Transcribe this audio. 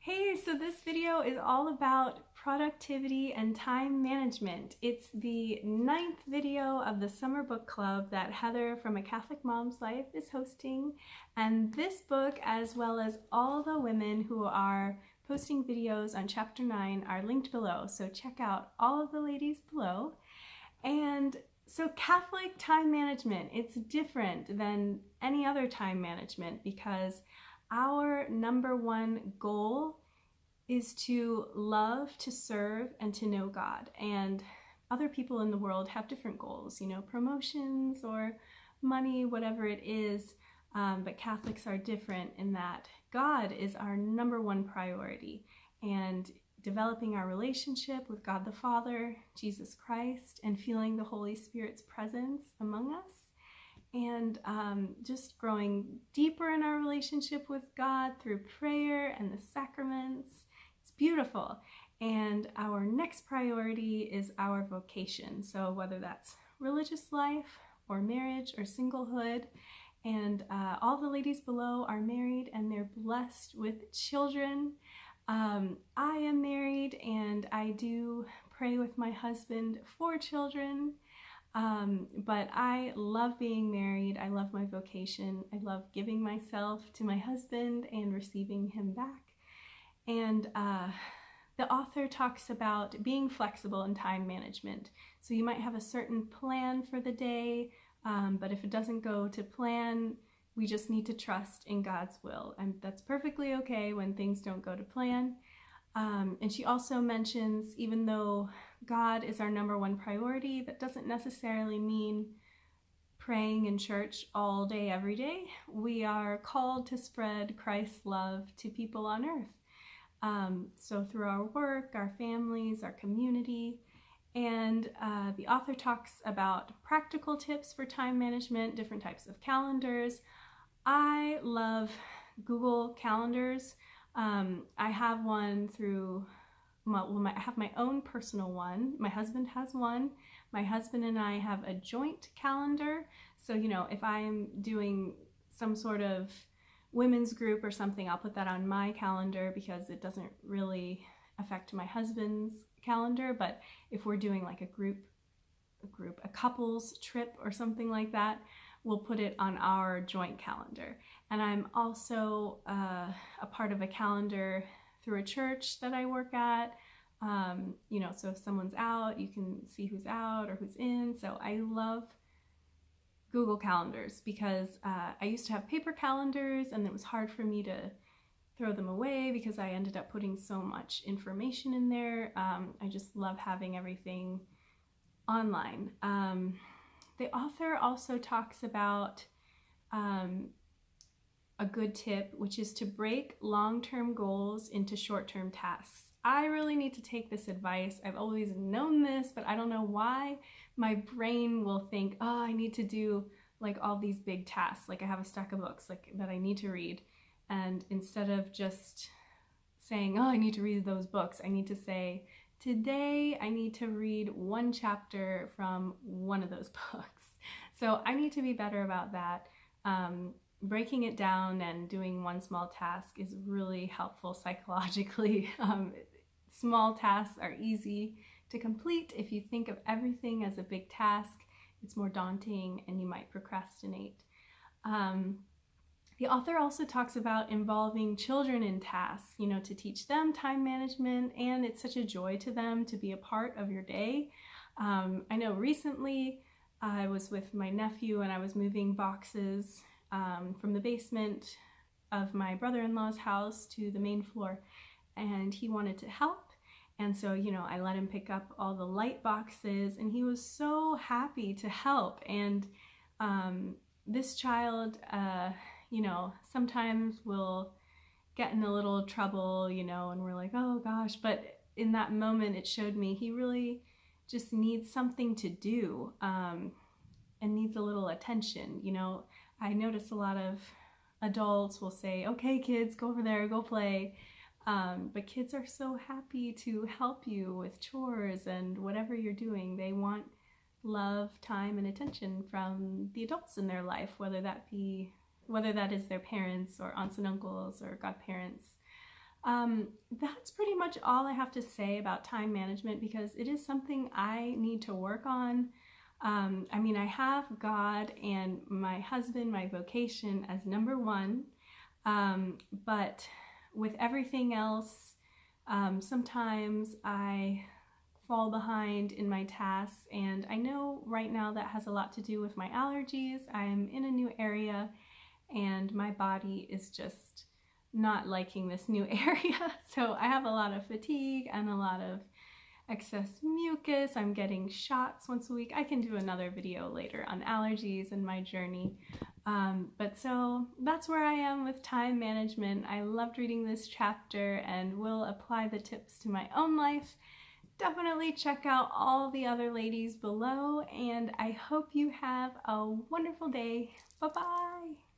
Hey, so this video is all about productivity and time management. It's the 9th video of the summer book club that Heather from A Catholic Mom's Life is hosting. And this book, as well as all the women who are posting videos on chapter 9, are linked below. So check out all of the ladies below. And so Catholic time management, it's different than any other time management because our number one goal is to love, to serve, and to know God. And other people in the world have different goals, promotions or money, whatever it is. But Catholics are different in that God is our number one priority. And developing our relationship with God the Father, Jesus Christ, and feeling the Holy Spirit's presence among us. And just growing deeper in our relationship with God through prayer and the sacraments. It's beautiful. And our next priority is our vocation. So whether that's religious life or marriage or singlehood. And all the ladies below are married and they're blessed with children. I am married and I do pray with my husband for children. But I love being married. I love my vocation. I love giving myself to my husband and receiving him back. And the author talks about being flexible in time management. So you might have a certain plan for the day, but if it doesn't go to plan, we just need to trust in God's will. And that's perfectly okay when things don't go to plan. And she also mentions, even though God is our number one priority, that doesn't necessarily mean praying in church all day, every day. We are called to spread Christ's love to people on earth. So through our work, our families, our community. And the author talks about practical tips for time management, different types of calendars. I love Google Calendars. I have one through, I have my own personal one. My husband has one. My husband and I have a joint calendar. So, if I'm doing some sort of women's group or something, I'll put that on my calendar because it doesn't really affect my husband's calendar. But if we're doing like a couples trip or something like that, we'll put it on our joint calendar. And I'm also a part of a calendar through a church that I work at. So if someone's out, you can see who's out or who's in. So I love Google Calendars because I used to have paper calendars and it was hard for me to throw them away because I ended up putting so much information in there. I just love having everything online. The author also talks about a good tip, which is to break long-term goals into short-term tasks. I really need to take this advice. I've always known this, but I don't know why my brain will think, oh, I need to do like all these big tasks. Like I have a stack of books that I need to read. And instead of just saying, oh, I need to read those books, I need to say, today I need to read one chapter from one of those books. So I need to be better about that. Breaking it down and doing one small task is really helpful psychologically. Small tasks are easy to complete. If you think of everything as a big task, it's more daunting and you might procrastinate. The author also talks about involving children in tasks, to teach them time management, and it's such a joy to them to be a part of your day. I know recently I was with my nephew and I was moving boxes from the basement of my brother-in-law's house to the main floor, and he wanted to help. And so, I let him pick up all the light boxes and he was so happy to help. And this child, sometimes we'll get in a little trouble, and we're like, oh gosh, but in that moment it showed me he really just needs something to do and needs a little attention. I notice a lot of adults will say, okay kids, go over there, go play. But kids are so happy to help you with chores and whatever you're doing. They want love, time, and attention from the adults in their life, whether that is their parents or aunts and uncles or godparents. That's pretty much all I have to say about time management, because it is something I need to work on. I mean, I have God and my husband, my vocation as number one, but with everything else, sometimes I fall behind in my tasks, and I know right now that has a lot to do with my allergies. I'm in a new area and my body is just not liking this new area. So I have a lot of fatigue and a lot of excess mucus. I'm getting shots once a week. I can do another video later on allergies and my journey. But so that's where I am with time management. I loved reading this chapter and will apply the tips to my own life. Definitely check out all the other ladies below, and I hope you have a wonderful day. Bye-bye.